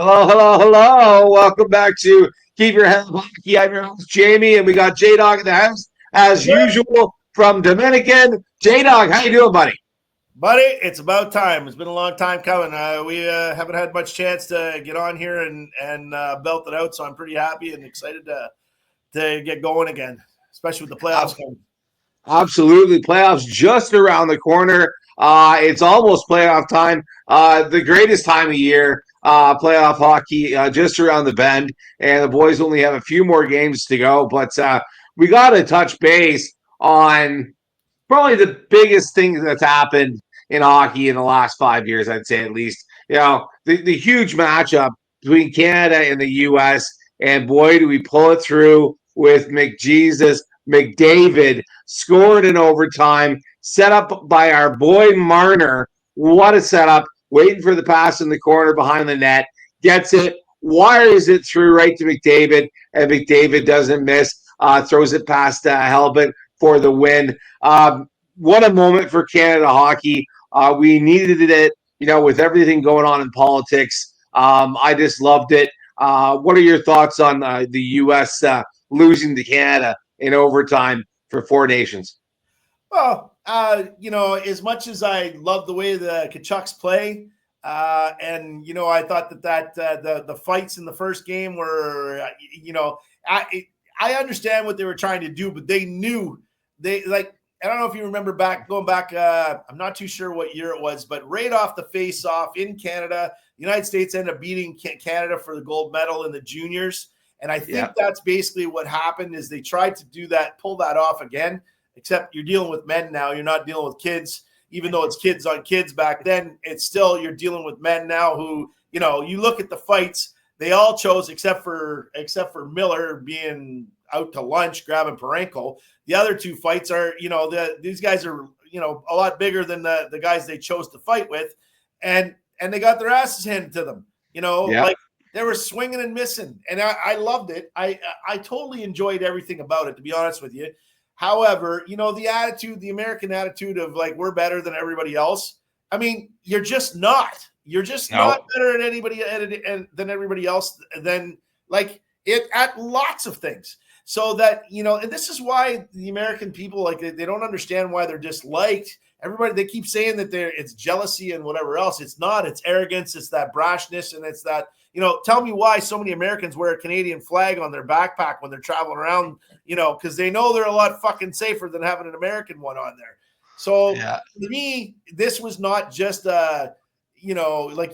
Hello, hello, hello. Welcome back to Keep Your Head Up Hockey. I'm your host, Jamie, and we got J Dog in the house as usual from Dominican. J Dog, how you doing, buddy? Buddy, it's about time. It's been a long time coming. We haven't had much chance to get on here and belt it out, so I'm pretty happy and excited to get going again, especially with the playoffs coming. Absolutely. Playoffs just around the corner. It's almost playoff time. The greatest time of year. Playoff hockey just around the bend, and the boys only have a few more games to go. But we got to touch base on probably the biggest thing that's happened in hockey in the last 5 years, I'd say at least. The huge matchup between Canada and the US, and boy, do we pull it through with McJesus McDavid scored in overtime, set up by our boy Marner. What a setup! Waiting for the pass in the corner behind the net, gets it, wires it through right to McDavid, and McDavid doesn't miss. Throws it past Helbut for the win. What a moment for Canada hockey. We needed it, with everything going on in politics. I just loved it. What are your thoughts on the U.S. Losing to Canada in overtime for Four Nations? Well, as much as I love the way the Kachucks play, and I thought that the fights in the first game were, I understand what they were trying to do, but they knew they like. I don't know if you remember going back. I'm not too sure what year it was, but right off the face-off in Canada, the United States ended up beating Canada for the gold medal in the juniors. And I think that's basically what happened is they tried to do that, pull that off again, except you're dealing with men now. You're not dealing with kids, even though it's kids on kids back then. It's still you're dealing with men now who, you look at the fights, they all chose except for Miller being out to lunch grabbing Parenko. The other two fights are, these guys are, a lot bigger than the guys they chose to fight with. And they got their asses handed to them, like they were swinging and missing. And I loved it. I totally enjoyed everything about it, to be honest with you. However, the American attitude of like, we're better than everybody else. I mean, you're just not. You're just not better than anybody than everybody else than like it at lots of things. So that, and this is why the American people, like, they don't understand why they're disliked. Everybody, they keep saying that it's jealousy and whatever else. It's not. It's arrogance. It's that brashness. And it's that, tell me why so many Americans wear a Canadian flag on their backpack when they're traveling around, because they know they're a lot fucking safer than having an American one on there. So to me, this was not just like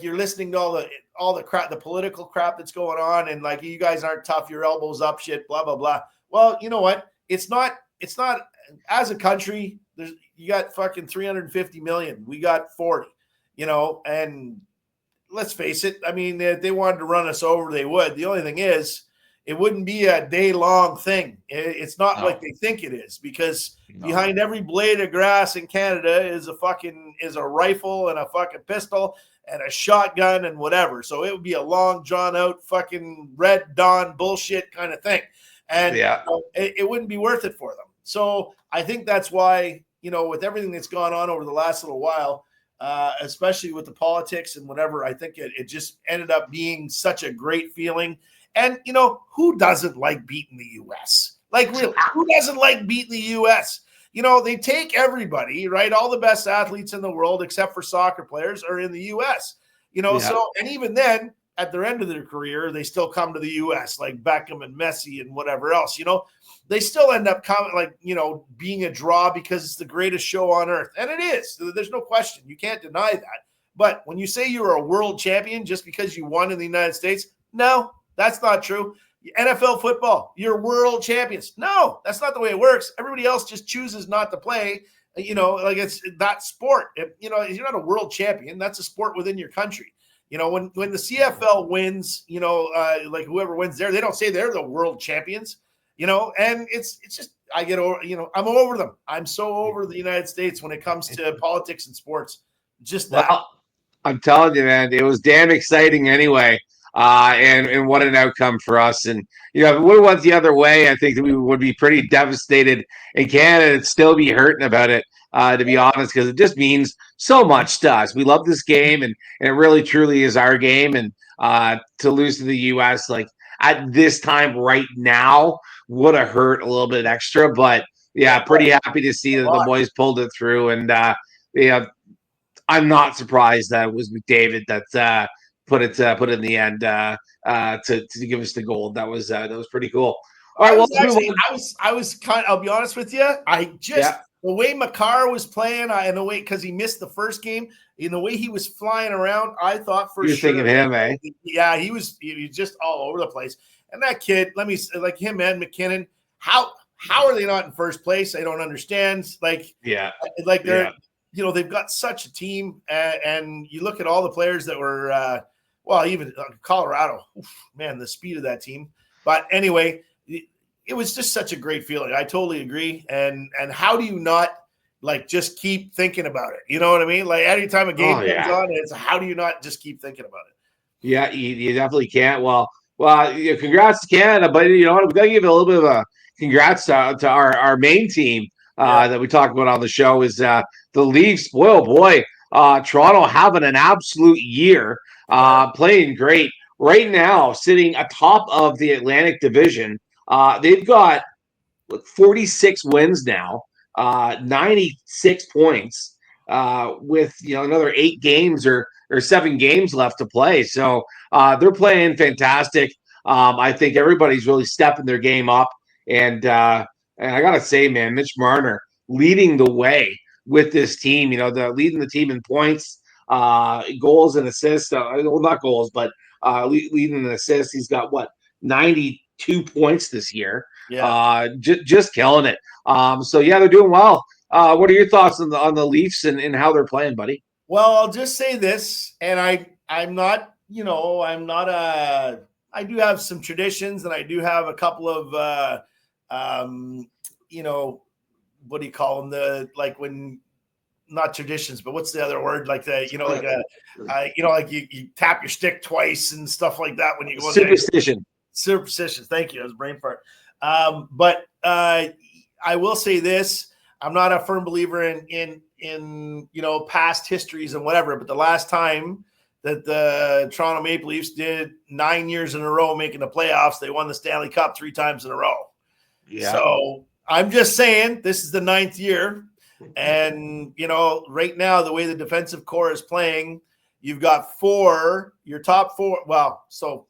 you're listening to all the crap, the political crap that's going on, and like, you guys aren't tough, your elbows up, shit, blah blah blah. Well, you know what? It's not. As a country, you got fucking 350 million. We got 40. And let's face it. I mean, if they wanted to run us over, they would. The only thing is, it wouldn't be a day-long thing. It's not like they think it is, because behind every blade of grass in Canada is a rifle and a fucking pistol and a shotgun and whatever. So it would be a long, drawn-out fucking Red Dawn bullshit kind of thing. And it wouldn't be worth it for them. So I think that's why, with everything that's gone on over the last little while, especially with the politics and whatever, I think it just ended up being such a great feeling. And, who doesn't like beating the U.S.? Like, really, who doesn't like beating the U.S.? They take everybody, right? All the best athletes in the world, except for soccer players, are in the U.S., So, and even then, at their end of their career, they still come to the U.S., like Beckham and Messi and whatever else, They still end up coming, like, being a draw because it's the greatest show on earth. And it is. There's no question. You can't deny that. But when you say you're a world champion just because you won in the United States, no, that's not true. NFL football, you're world champions. No, that's not the way it works. Everybody else just chooses not to play. Like, it's that sport. You're not a world champion. That's a sport within your country. When the CFL wins, like whoever wins there, they don't say they're the world champions. And it's just, I get over, I'm over them. I'm so over the United States when it comes to politics and sports. Just that. Well, I'm telling you, man, it was damn exciting anyway. And what an outcome for us. And if it would have went the other way, I think that we would be pretty devastated in Canada and still be hurting about it. To be honest, because it just means so much to us. We love this game, and it really truly is our game. And to lose to the U.S. like at this time right now would have hurt a little bit extra, but yeah, pretty happy to see that the boys pulled it through. And yeah, I'm not surprised that it was McDavid that put it in the end to give us the gold. That was pretty cool. All right, well, let's move on. I was kind. I'll be honest with you. The way Makar was playing, and the way because he missed the first game, in the way he was flying around, I thought for sure. You're thinking him, eh? Yeah, he was just all over the place. And that kid, like him and McKinnon, how are they not in first place? I don't understand. Like they're they've got such a team, and you look at all the players that were even Colorado. Man, the speed of that team. But anyway. It was just such a great feeling. I totally agree. And how do you not just keep thinking about it? You know what I mean? Like anytime a game comes on, it's how do you not just keep thinking about it? Yeah, you definitely can't. Well, congrats to Canada, but you know what? We got to give a little bit of a congrats to our main team that we talked about on the show is the Leafs. Boy, Toronto having an absolute year, playing great right now, sitting atop of the Atlantic Division. They've got 46 wins now, 96 points, with another 8 games or 7 games left to play. So they're playing fantastic. I think everybody's really stepping their game up, and I gotta say, man, Mitch Marner leading the way with this team. Leading the team in points, goals and assists. Well, not goals, but leading the assists. He's got 92 points this year. Just killing it. So yeah, they're doing well. What are your thoughts on the Leafs and how they're playing, buddy? Well, I'll just say this, and I'm not I do have some traditions, and I do have a couple of what do you call them? When not traditions, but what's the other word? You tap your stick twice and stuff like that when you go superstition. Superstitions. Thank you. I was brain fart. But I will say this: I'm not a firm believer in past histories and whatever. But the last time that the Toronto Maple Leafs did 9 years in a row making the playoffs, they won the Stanley Cup 3 times in a row. Yeah. So I'm just saying this is the 9th year, and right now the way the defensive core is playing, you've got your top 4. Well, so.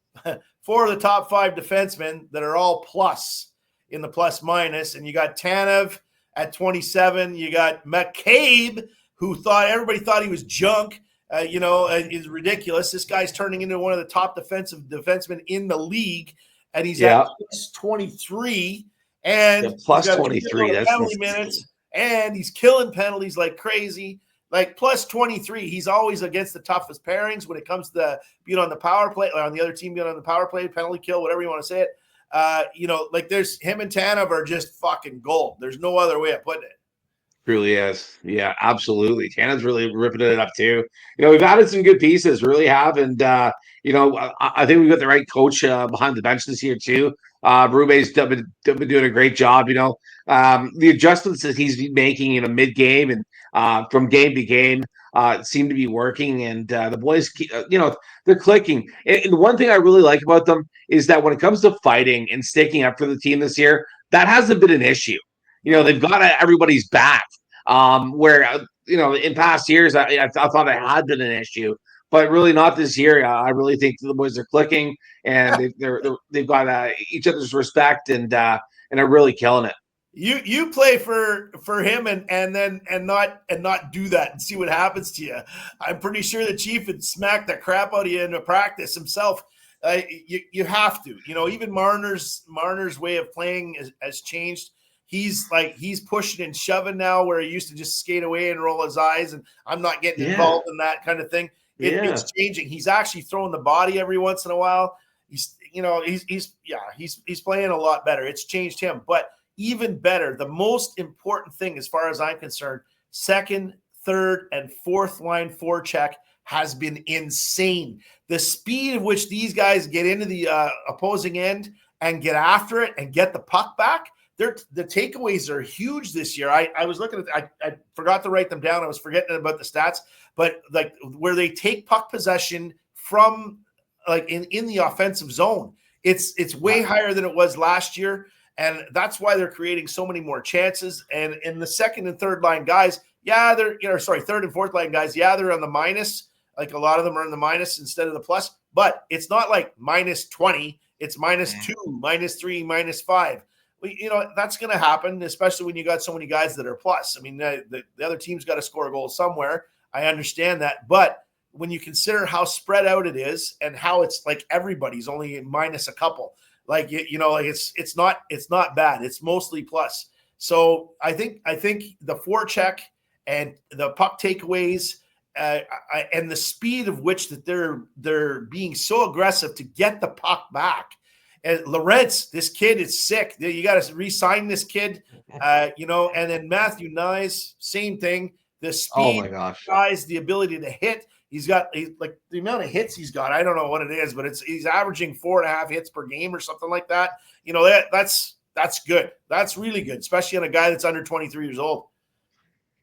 4 of the top 5 defensemen that are all plus in the plus minus. And you got Tanev at 27. You got McCabe, who everybody thought he was junk. Is ridiculous. This guy's turning into one of the top defensemen in the league. And he's at plus 23. And plus 23. That's penalty minutes. And he's killing penalties like crazy. Plus 23, he's always against the toughest pairings when it comes to being on the power play, or on the other team being on the power play, penalty kill, whatever you want to say it. There's him and Tanev are just fucking gold. There's no other way of putting it. Truly is. Yeah, absolutely. Tanev's really ripping it up too. We've added some good pieces, really have. And, I think we've got the right coach behind the bench this year too. Rube's been doing a great job. The adjustments that he's making in a mid-game and from game to game seem to be working. And the boys, they're clicking. And the one thing I really like about them is that when it comes to fighting and sticking up for the team this year, that hasn't been an issue. They've got everybody's back. Where in past years, I thought it had been an issue, but really not this year. I really think the boys are clicking, and they've got each other's respect, and are really killing it. You play for him and not do that and see what happens to you. I'm pretty sure the Chief would smack the crap out of you in a practice himself. You have to. Even Marner's way of playing has changed. He's pushing and shoving now, where he used to just skate away and roll his eyes, and I'm not getting involved in that kind of thing. It's changing. He's actually throwing the body every once in a while. He's playing a lot better. It's changed him. But even better, the most important thing, as far as I'm concerned, second, third, and fourth line forecheck has been insane. The speed at which these guys get into the opposing end and get after it and get the puck back, the takeaways are huge this year. I was looking at, I forgot to write them down. I was forgetting about the stats, but like where they take puck possession from like in the offensive zone, it's way higher than it was last year. And that's why they're creating so many more chances. And in the second and third line guys, third and fourth line guys, they're on the minus. Like a lot of them are in the minus instead of the plus, but it's not like minus 20. It's minus 2, minus 3, minus 5. That's going to happen, especially when you got so many guys that are plus. I mean, the other team's got to score a goal somewhere. I understand that. But when you consider how spread out it is and how it's like everybody's only minus a couple, like, it's not bad. It's mostly plus. So I think the forecheck and the puck takeaways, and the speed of which that they're being so aggressive to get the puck back. And Lorentz, this kid is sick. You got to re-sign this kid, and then Matthew Knies, same thing. The speed, oh my gosh, guys, the ability to hit. He's like the amount of hits he's got. I don't know what it is, but he's averaging 4.5 hits per game or something like that. That's good. That's really good, especially on a guy that's under 23 years old.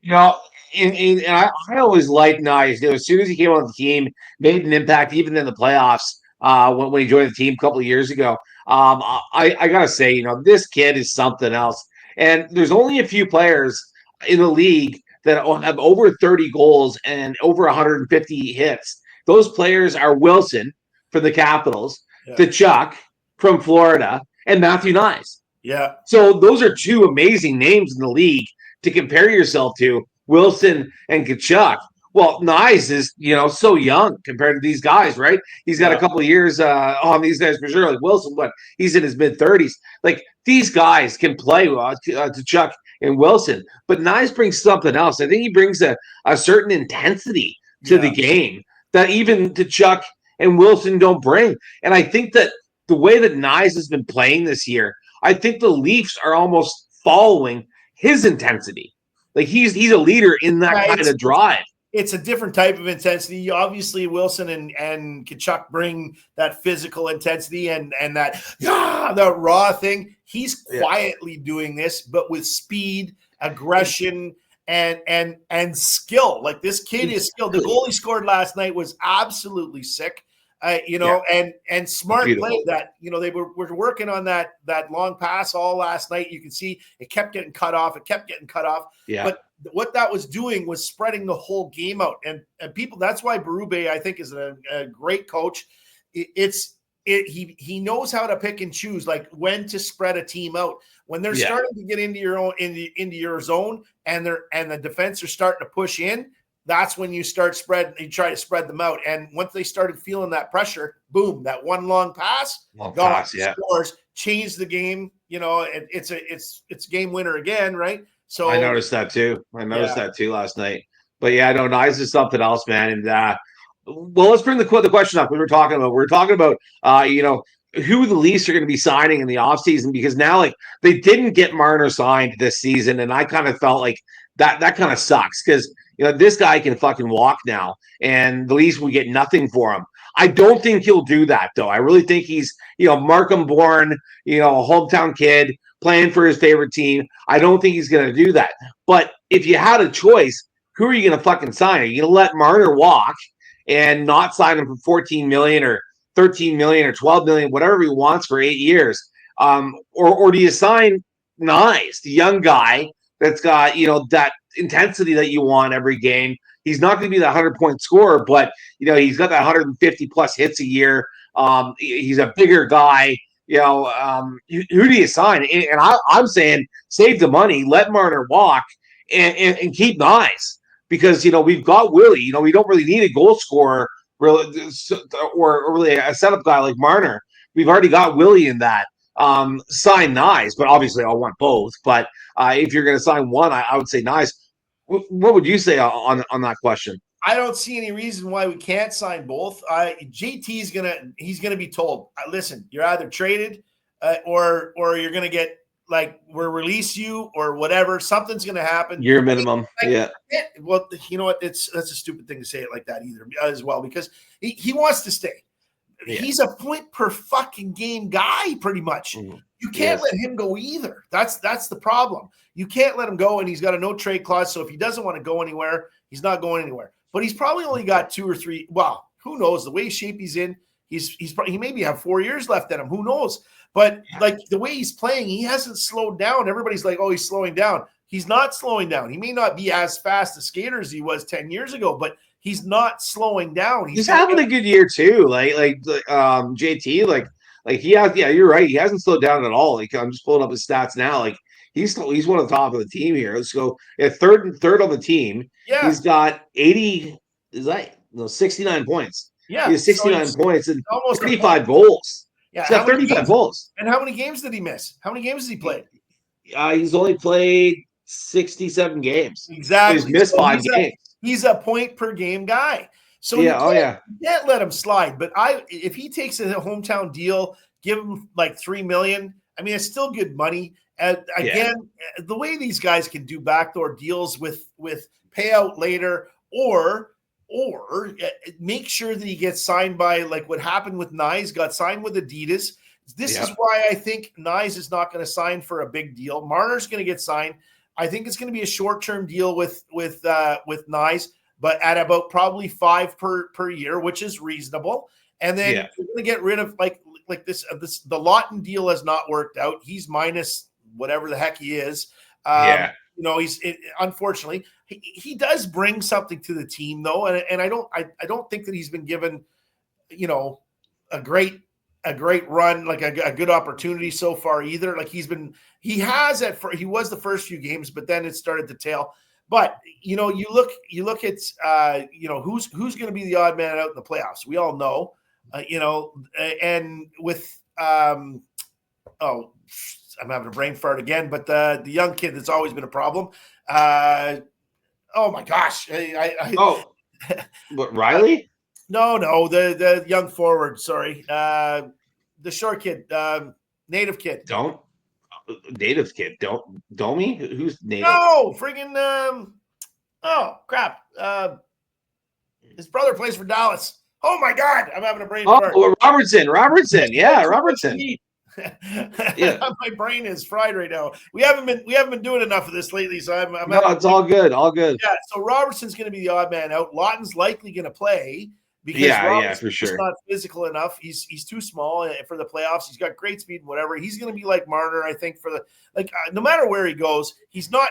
And I always liked Knies. As soon as he came on the team, made an impact, even in the playoffs when he joined the team a couple of years ago. I gotta say, this kid is something else. And there's only a few players in the league that have over 30 goals and over 150 hits. Those players are Wilson from the Capitals, Tkachuk from Florida, and Matthew Knies. Yeah. So those are two amazing names in the league to compare yourself to, Wilson and Tkachuk. Well, Knies is, so young compared to these guys, right? He's got a couple of years on these guys for sure. Like Wilson, he's in his mid-30s. Like, these guys can play Tkachuk and Wilson, but Knies brings something else. I think he brings a certain intensity to the game that even Tkachuk and Wilson don't bring. And I think that the way that Knies has been playing this year, I think the Leafs are almost following his intensity. Like, he's a leader in that kind of drive. It's a different type of intensity. Obviously, Wilson and Tkachuk bring that physical intensity and that raw thing. He's quietly doing this, but with speed, aggression, and skill. Like, this kid is skilled. The goal he scored last night was absolutely sick. And smart play that, they were working on that long pass all last night. You can see it kept getting cut off. Yeah. But what that was doing was spreading the whole game out. And people, that's why Berube, I think, is a great coach. He knows how to pick and choose, like when to spread a team out. When they're starting to get into your zone and the defense are starting to push in, that's when you try to spread them out. And once they started feeling that pressure, boom, that one long pass, scores, changed the game. It's game winner again, right? So I noticed that too. That too last night. But Knies is something else, man. And let's bring the question up. We were talking about who the Leafs are going to be signing in the offseason, because now, like, they didn't get Marner signed this season, and I kind of felt like that kind of sucks, because this guy can fucking walk now, and the Leafs will get nothing for him. I don't think he'll do that, though. I really think he's, Markham born, a hometown kid playing for his favorite team. I don't think he's going to do that. But if you had a choice, who are you going to fucking sign? Are you going to let Marner walk and not sign him for $14 million or $13 million or $12 million, whatever he wants for 8 years? Or do you sign Knies, the young guy that's got, that intensity that you want every game? He's not going to be the 100-point scorer, but he's got that 150 plus hits a year. He's a bigger guy. Who do you sign? And I'm saying save the money, let Marner walk, and keep Knies, because we've got Willie. We don't really need a goal scorer, really, or really a setup guy like Marner. We've already got Willie in that. Sign Knies, but obviously I want both. But if you're going to sign one, I would say Knies. What would you say on that question? I don't see any reason why we can't sign both. JT is gonna be told, listen, you're either traded or you're gonna get like we'll release you or whatever. Something's going to happen. Year minimum. Like, well, you know what? That's a stupid thing to say it like that either as well, because he wants to stay. Yeah. He's a point per fucking game guy, pretty much. Mm-hmm. You can't let him go either. That's the problem. You can't let him go, and he's got a no trade clause. So if he doesn't want to go anywhere, he's not going anywhere. But he's probably only got 2 or 3. Well, who knows? The way shape he's in, he maybe have 4 years left in him. Who knows? But like the way he's playing, he hasn't slowed down. Everybody's like, oh, he's slowing down. He's not slowing down. He may not be as fast a skater as he was 10 years ago, but he's not slowing down. He's having a good year too. Like JT, like he has. Yeah, you're right. He hasn't slowed down at all. Like I'm just pulling up his stats now. Like he's one of the top of the team here. Let's go. Yeah, third on the team. Yeah, he's got 80. Is that 69 points? Yeah, he has 69 points and almost 35 goals. Yeah, he's got 35 goals. And how many games did he miss? How many games has he played? He's only played 67 games. Exactly. He's missed 5 games. He's a point per game guy. So you can't let him slide. But if he takes a hometown deal, give him like $3 million. I mean, it's still good money. Again, the way these guys can do backdoor deals with payout later, or make sure that he gets signed by, like what happened with Nyes, got signed with Adidas. This is why I think Nyes is not going to sign for a big deal. Marner's going to get signed. I think it's going to be a short-term deal with Nyes, but at about probably 5 per year, which is reasonable. And then you're going to get rid of like this. The Lawton deal has not worked out. He's minus whatever the heck he is. Unfortunately, he does bring something to the team though, and I don't think that he's been given, a great run, like a good opportunity so far either. Like he was the first few games, but then it started to tail. But you look at who's going to be the odd man out in the playoffs. We all know, and with I'm having a brain fart again, but the young kid that's always been a problem. Oh my gosh! What, Riley? No, the young forward. Sorry, the short kid, native kid. Native kid. Domi? Who's native? No, friggin' oh crap! His brother plays for Dallas. Oh my God! I'm having a brain fart. Robertson. Yeah, Robertson. My brain is fried right now. We haven't been doing enough of this lately, so it's all good. Yeah, so Robertson's going to be the odd man out. Lawton's likely going to play because for sure. He's not physical enough. He's too small for the playoffs. He's got great speed and whatever. He's going to be like Marner, I think, for no matter where he goes, he's not.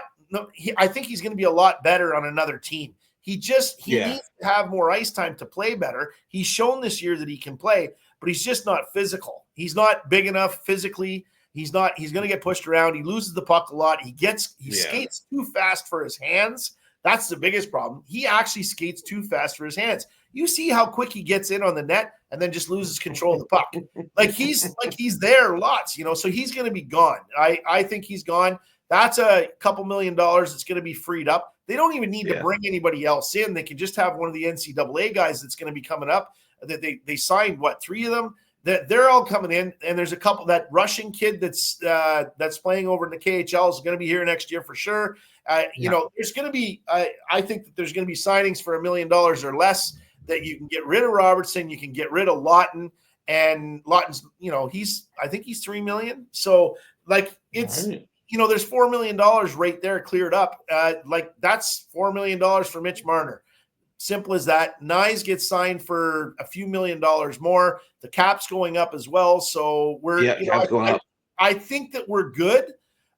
I think he's going to be a lot better on another team. He needs to have more ice time to play better. He's shown this year that he can play, but he's just not physical. He's not big enough physically. He's going to get pushed around. He loses the puck a lot. He skates too fast for his hands. That's the biggest problem. He actually skates too fast for his hands. You see how quick he gets in on the net and then just loses control of the puck. he's there lots, so he's going to be gone. I think he's gone. That's a couple $1 million that's going to be freed up. They don't even need to bring anybody else in. They can just have one of the NCAA guys that's going to be coming up. That they signed 3 of them. They're all coming in, and there's a couple. That Russian kid that's playing over in the KHL is going to be here next year for sure. There's going to be. I think that there's going to be signings for $1 million or less that you can get rid of Robertson. You can get rid of Lawton, and Lawton's. I think he's $3 million. So it's. Right. There's $4 million right there cleared up. That's $4 million for Mitch Marner. Simple as that. Nyes gets signed for a few $1 million more. The cap's going up as well. So I think that we're good.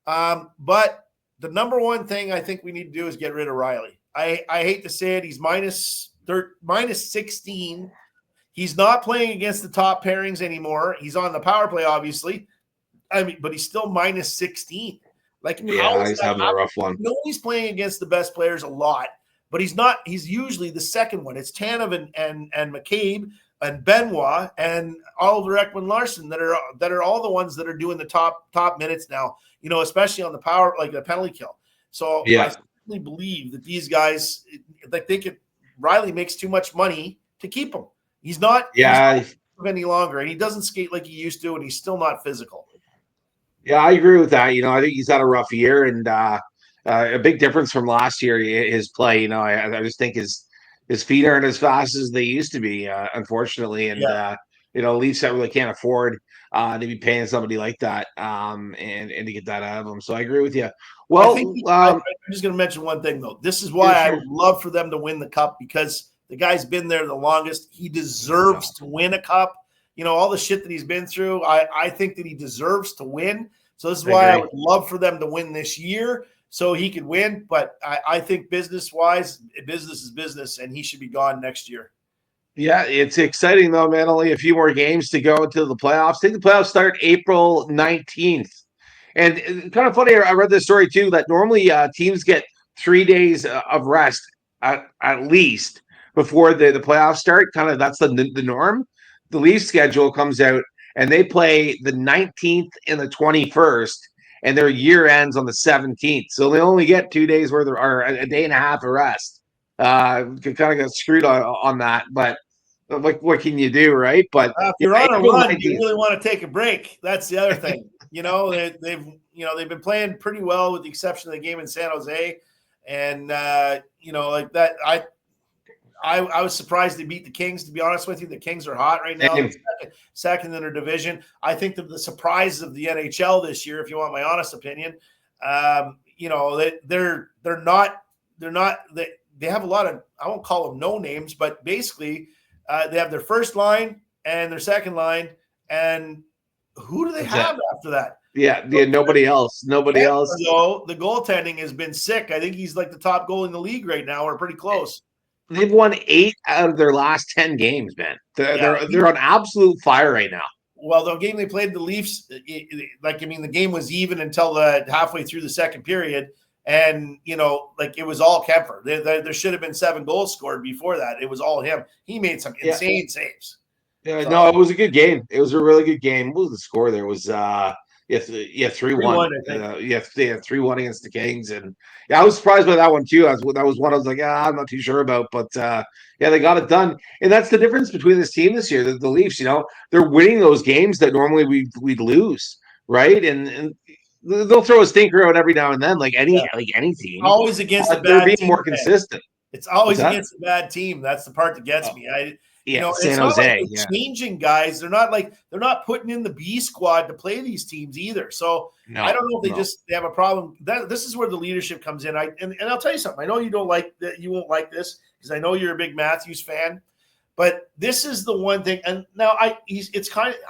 But the number one thing I think we need to do is get rid of Riley. I hate to say it. He's minus 16. He's not playing against the top pairings anymore. He's on the power play, obviously. But he's still minus 16. He's having a rough one. He's playing against the best players a lot. But he's not. He's usually the second one. It's Tanev and McCabe and Benoit and Oliver Ekman-Larsson that are all the ones that are doing the top minutes now. Especially on the power, like the penalty kill. So I certainly believe that these guys, Riley makes too much money to keep him. He's not. He's not any longer, and he doesn't skate like he used to, and he's still not physical. Yeah, I agree with that. I think he's had a rough year, and a big difference from last year. His play, I just think his feet aren't as fast as they used to be, unfortunately. And Yeah. Leafs that really can't afford to be paying somebody like that, and to get that out of them. So I agree with you. I think Well, I'm just going to mention one thing though. This is yeah, why I sure. would love for them to win the cup, because the guy's been there the longest. He Yeah. deserves to win a cup. All the shit that he's been through. I think that he deserves to win. So this is I why I agree. would love for them to win this year so he could win. But I think business wise, business is business, and he should be gone next year. Yeah, it's exciting though, man. Only a few more games to go until the playoffs. I think the playoffs start April 19th. And kind of funny, I read this story too, that normally teams get 3 days of rest at least before the playoffs start. Kind of that's the norm. The Leafs schedule comes out and they play the 19th and the 21st, and their year ends on the 17th. So they only get 2 days worth of, or a day and a half of rest. Kind of got screwed on that, but what can you do, right? But If yeah, you're on a April run, you 19th. really want to take a break. That's the other thing. They've been playing pretty well with the exception of the game in San Jose, and like that. I was surprised they beat the Kings. To be honest with you, the Kings are hot right now. Same. Second in their division. I think the surprise of the NHL this year, if you want my honest opinion, they have a lot of, I won't call them no names, but basically they have their first line and their second line, and who do they have after that? Yeah, nobody else. Nobody else. Though the goaltending has been sick. I think he's like the top goal in the league right now, or pretty close. They've won 8 out of their last 10 games, man. They're on absolute fire right now. Well, the game they played the Leafs, the game was even until the halfway through the second period, and it was all Kemper. There should have been 7 goals scored before that. It was all him. He made some insane saves. Yeah, so, no, it was a good game. It was a really good game. What was the score there? It was 3-1. Yeah, 3-1 against the Kings, and I was surprised by that one too. That was one I was like, I'm not too sure about, but they got it done, and that's the difference between this team this year. The Leafs, they're winning those games that normally we'd lose, right? And they'll throw a stinker out every now and then, like any team. Always against a bad they're being team, more consistent. It's always against a bad team. That's the part that gets me. San Jose. Changing guys. They're not putting in the B squad to play these teams either. So I don't know if they have a problem. This is where the leadership comes in. And I'll tell you something. I know you don't like that. You won't like this because I know you're a big Matthews fan. But this is the one thing. And now I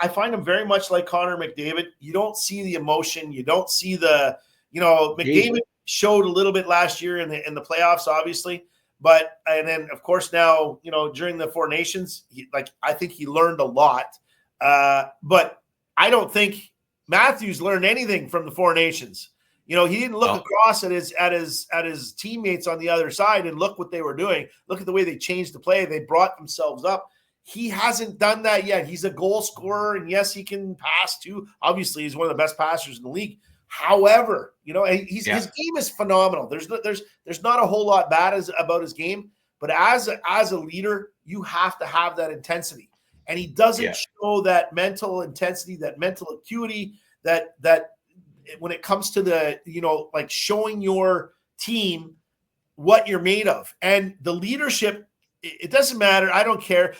find him very much like Connor McDavid. You don't see the emotion. You don't see the McDavid showed a little bit last year in the playoffs, obviously. And then of course now, during the Four Nations, I think he learned a lot. But I don't think Matthews learned anything from the Four Nations. He didn't look across at his teammates on the other side and look what they were doing. Look at the way they changed the play. They brought themselves up. He hasn't done that yet. He's a goal scorer, and yes, he can pass too. Obviously, he's one of the best passers in the league. However, his game is phenomenal. There's not a whole lot bad about his game, but as a leader, you have to have that intensity, and he doesn't show that mental intensity, that mental acuity, that when it comes to the showing your team what you're made of, and the leadership. It doesn't matter. I don't care.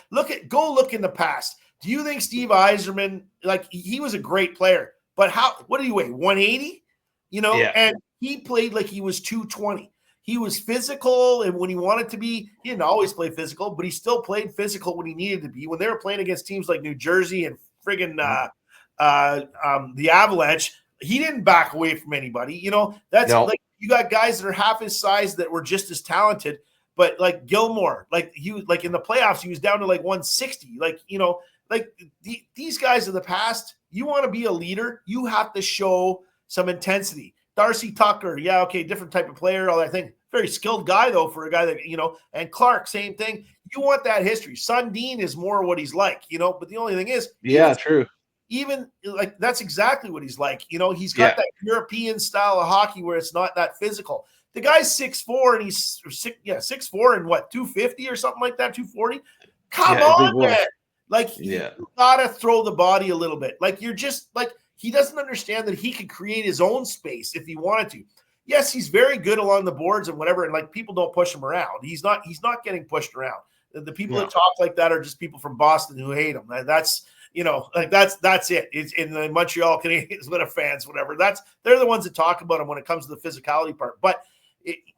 Go look in the past. Do you think Steve Yzerman, he was a great player? But what did he weigh? 180? And he played like he was 220. He was physical, and when he wanted to be, he didn't always play physical, but he still played physical when he needed to be. When they were playing against teams like New Jersey and friggin' the Avalanche, he didn't back away from anybody. That's like you got guys that are half his size that were just as talented, but like Gilmore, he was in the playoffs, he was down to 160. These guys of the past. You want to be a leader, you have to show some intensity. Darcy Tucker, different type of player, all that thing. Very skilled guy, though, for a guy that, and Clark, same thing. You want that history. Sundin is more what he's like, but the only thing is, true. Even that's exactly what he's like. He's got that European style of hockey where it's not that physical. The guy's 6'4", and he's 6'4" and what, 250 or something like that, 240. Come on, man. You gotta throw the body a little bit. You're just He doesn't understand that he could create his own space if he wanted to. Yes, he's very good along the boards and whatever, and like people don't push him around. He's not getting pushed around. The people that talk like that are just people from Boston who hate him. That's that's it. It's in the Montreal Canadiens, fans, whatever. They're the ones that talk about him when it comes to the physicality part. But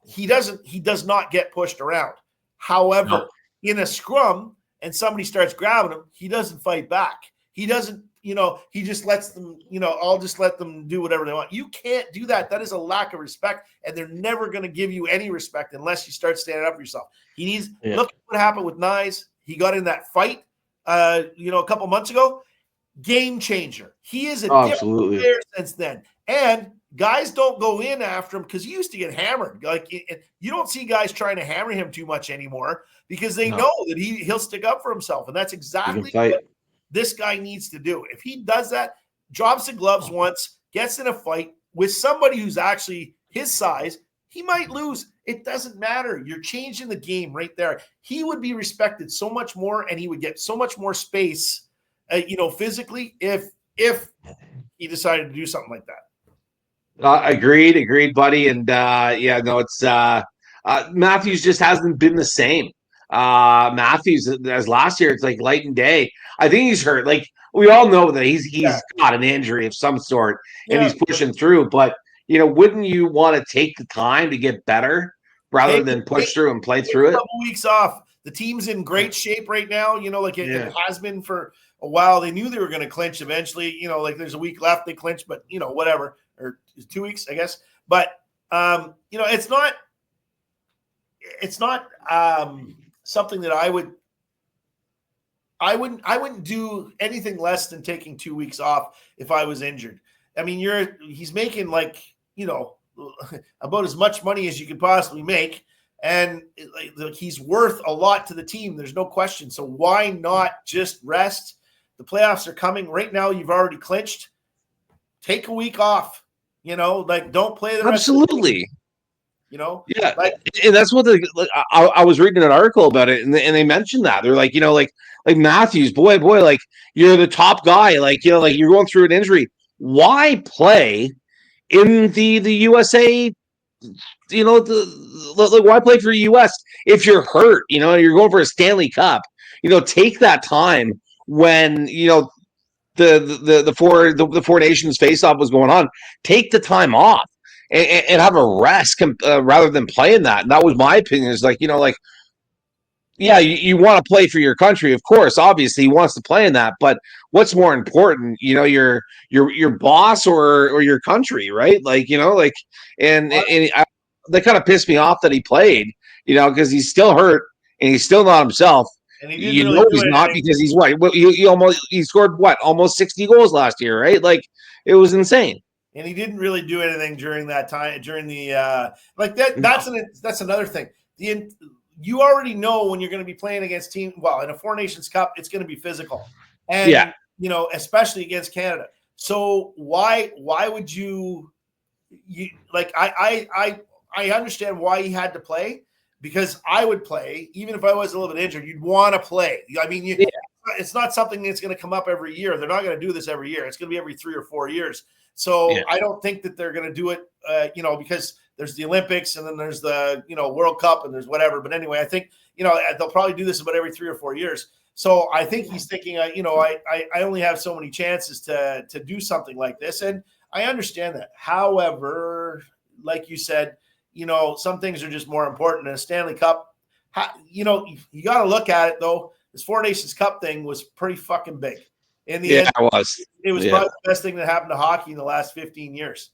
he does not get pushed around. However, in a scrum and somebody starts grabbing him, he doesn't fight back. He doesn't, he just lets them, I'll just let them do whatever they want. You can't do that. That is a lack of respect, and they're never going to give you any respect unless you start standing up for yourself. He needs, look at what happened with Knies. He got in that fight, a couple months ago. Game changer. He is a different player since then. And guys don't go in after him because he used to get hammered. Like, you don't see guys trying to hammer him too much anymore because they know that he'll stick up for himself. And that's exactly what this guy needs to do. If he does that, drops the gloves once, gets in a fight with somebody who's actually his size, he might lose. It doesn't matter. You're changing the game right there. He would be respected so much more, and he would get so much more space, physically if he decided to do something like that. Agreed, buddy. And it's Matthews just hasn't been the same. Matthews, as last year, it's like light and day. I think he's hurt. Like, we all know that he's got an injury of some sort and he's pushing through. But wouldn't you want to take the time to get better rather than push through and play through it? A couple weeks off. The team's in great shape right now. It has been for a while. They knew they were going to clinch eventually. There's a week left. They clinched, but whatever, or 2 weeks, I guess. But it's not something that I wouldn't do anything less than taking 2 weeks off if I was injured. I mean, he's making about as much money as you could possibly make. And he's worth a lot to the team. There's no question. So why not just rest? The playoffs are coming. Right now, you've already clinched. Take a week off. Don't play the rest of the season. And that's what I was reading an article about it, and they mentioned that they're like, like Matthews, boy, like you're the top guy, like you're going through an injury. Why play in the USA? Why play for US if you're hurt? You're going for a Stanley Cup. Take that time when the Four Nations face-off was going on. Take the time off and have a rest rather than playing that. And that was my opinion. Is you want to play for your country, of course. Obviously, he wants to play in that. But what's more important? Your boss or your country, right? That kind of pissed me off that he played, because he's still hurt and he's still not himself. And he's not, because he's what? He scored almost 60 goals last year, right? Like, it was insane. And he didn't really do anything during that time, during the that's another thing. You already know when you're going to be playing against in a Four Nations Cup, it's going to be physical. And especially against Canada. So why would you I understand why he had to play, because I would play even if I was a little bit injured. You'd want to play. I mean, it's not something that's going to come up every year. They're not going to do this every year. It's going to be every 3 or 4 years. So I don't think that they're going to do it, because there's the Olympics and then there's the, World Cup and there's whatever. But anyway, I think, they'll probably do this about every 3 or 4 years. So I think he's thinking, I only have so many chances to do something like this. And I understand that. However, like you said, some things are just more important than a Stanley Cup. You got to look at it, though. This Four Nations Cup thing was pretty fucking big. In the end, it was. It was probably the best thing that happened to hockey in the last 15 years.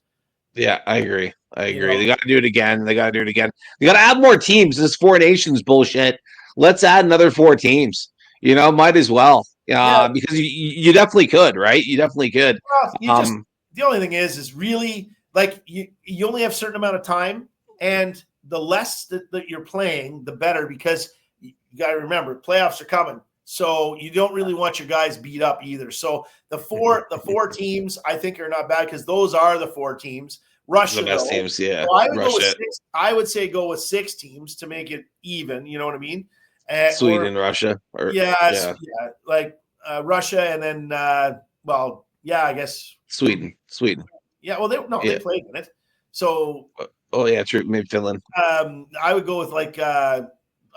Yeah, I agree. They got to do it again. They got to add more teams. This Four Nations bullshit. Let's add another 4 teams. Might as well. Because you definitely could, right? You definitely could. Well, the only thing is really, like, you only have a certain amount of time, and the less that you're playing, the better, because you got to remember, playoffs are coming. So you don't really want your guys beat up either. So the four teams, I think, are not bad, because those are the 4 teams. Russia, the best teams, yeah. So I would go with 6. I would say go with 6 teams to make it even. You know what I mean? Sweden, Russia, like Russia, and then Yeah, I guess Sweden. Yeah, well, they Yeah. played in it. So Oh yeah, true. Maybe Finland. I would go with like I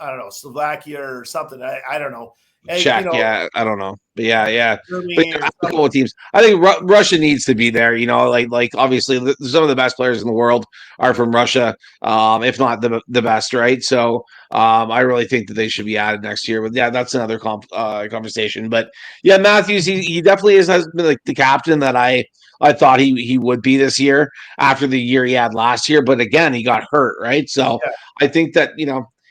don't know, Slovakia or something. I don't know. And, Czech, yeah, I don't know, but yeah. But Germany yeah, or a couple something. of teams. I think Russia needs to be there. Like obviously some of the best players in the world are from Russia, if not the best, right? So I really think that they should be added next year. But yeah, that's another conversation. But yeah, Matthews, he definitely has been like the captain that I thought he would be this year after the year he had last year. But again, he got hurt, right? So Yeah. I think that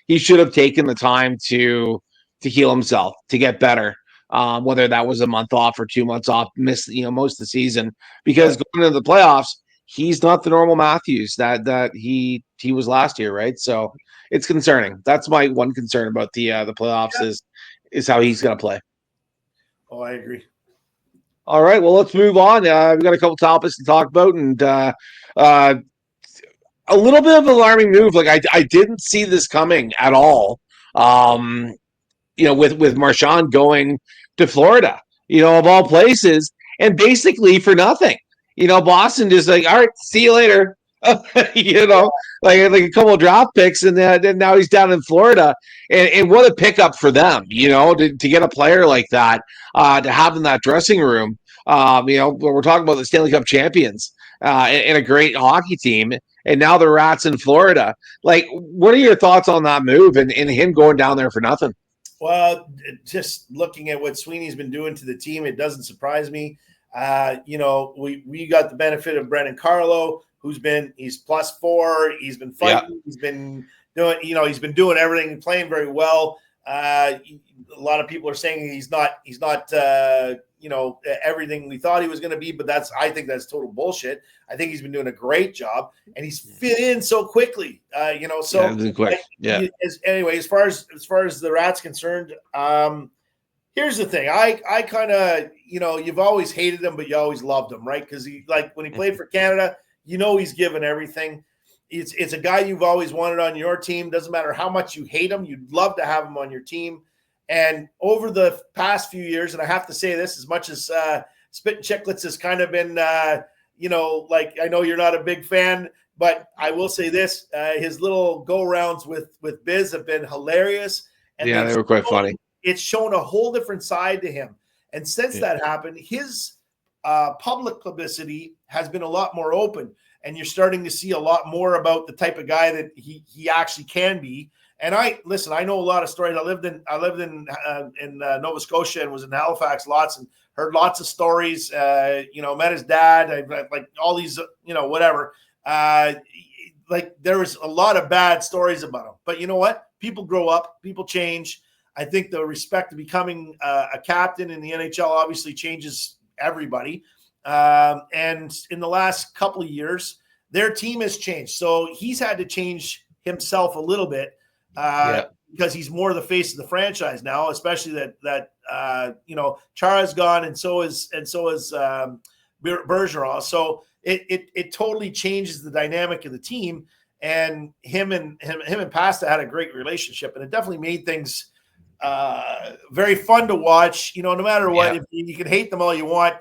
he should have taken the time to heal himself, to get better. Whether that was a month off or 2 months off, miss most of the season, Yeah. because going into the playoffs, he's not the normal Matthews that he was last year, right? So it's concerning. That's my one concern about the playoffs is how he's going to play. Oh, I agree. All right, well let's move on. We've got a couple topics to talk about, and a little bit of an alarming move. Like I didn't see this coming at all. Um, with Marshawn going to Florida, of all places, and basically for nothing. Boston just like, all right, see you later. Like a couple of draft picks, and then now he's down in Florida, and what a pickup for them, to get a player like that, to have in that dressing room. When we're talking about the Stanley Cup champions, and a great hockey team, and now the Rats in Florida. Like, what are your thoughts on that move and him going down there for nothing? Well, just looking at what Sweeney's been doing to the team, it doesn't surprise me. We got the benefit of Brendan Carlo, he's +4. He's been fighting. Yeah. He's been doing everything, playing very well. A lot of people are saying he's not everything we thought he was going to be, but I think that's total bullshit. I think he's been doing a great job, and he's fit in so quickly. Quick. Yeah. Anyway, as far as the Rats concerned, here's the thing. I kind of, you've always hated him, but you always loved him, right? Because when he played for Canada, he's given everything. It's a guy you've always wanted on your team. Doesn't matter how much you hate him, you'd love to have him on your team. And over the past few years, and I have to say this, as much as Spittin' Chicklets has kind of been, I know you're not a big fan, but I will say this: his little go-rounds with Biz have been hilarious. And yeah, they were quite funny. It's shown a whole different side to him. And since that happened, his public publicity has been a lot more open. And you're starting to see a lot more about the type of guy that he actually can be. And I know a lot of stories. I lived in Nova Scotia and was in Halifax lots and heard lots of stories. Met his dad, like all these, whatever. There was a lot of bad stories about him. But you know what? People grow up, people change. I think the respect of becoming a captain in the NHL obviously changes everybody. And in the last couple of years, their team has changed. So he's had to change himself a little bit because he's more the face of the franchise now, especially that Chara's gone and so is Bergeron. So it totally changes the dynamic of the team. And him and Pasta had a great relationship, and it definitely made things very fun to watch. No matter what, if you can hate them all you want,